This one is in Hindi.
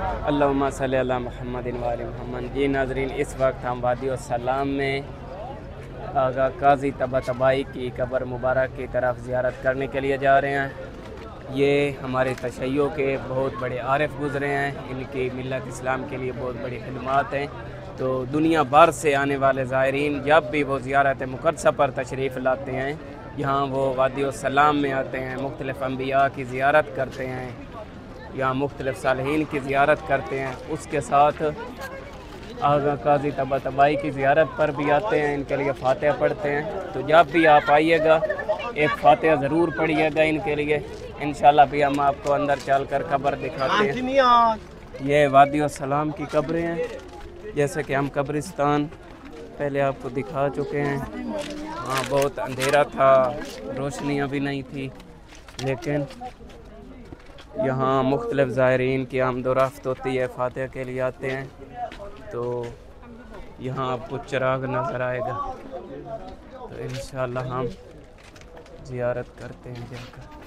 अल्लाहुम्मा सल्ली अला मुहम्मदिन व आलि मुहम्मद। जी नाज़रीन, इस वक्त हम वादी सलाम में आगा काजी तबातबाई की कब्र मुबारक की तरफ ज़ियारत करने के लिए जा रहे हैं। ये हमारे तशय्यो के बहुत बड़े आरिफ गुज़रे हैं, इनकी मिल्लत इस्लाम के लिए बहुत बड़ी खिदमत हैं। तो दुनिया भर से आने वाले ज़ायरीन जब भी वो ज़ियारत मुक़द्दसा पर तशरीफ़ लाते हैं, यहाँ वो वादी सलाम में आते हैं, मुख्तलिफ़ अंबिया की ज़ियारत करते हैं, यहाँ मुख्तलिफ़ सालिहीन की ज़ियारत करते हैं। उसके साथ आगा काजी तबातबाई की ज़ियारत पर भी आते हैं, इनके लिए फ़ातिहा पढ़ते हैं। तो जब भी आप आइएगा एक फ़ातिहा ज़रूर पढ़िएगा इनके लिए। इंशाल्लाह भी हम आपको अंदर चल कर कब्र दिखाते हैं। ये वादी सलाम की कब्रें हैं, जैसे कि हम कब्रिस्तान पहले आपको दिखा चुके हैं। हाँ, बहुत अंधेरा था, रोशनियाँ भी नहीं थी, लेकिन यहाँ मुख्तलिफ़ ज़ायरीन की आमदोरफ़्त होती है, फ़ातिहा के लिए आते हैं। तो यहाँ आपको चिराग नज़र आएगा, तो इंशाअल्लाह हम ज़ियारत करते हैं जाकर।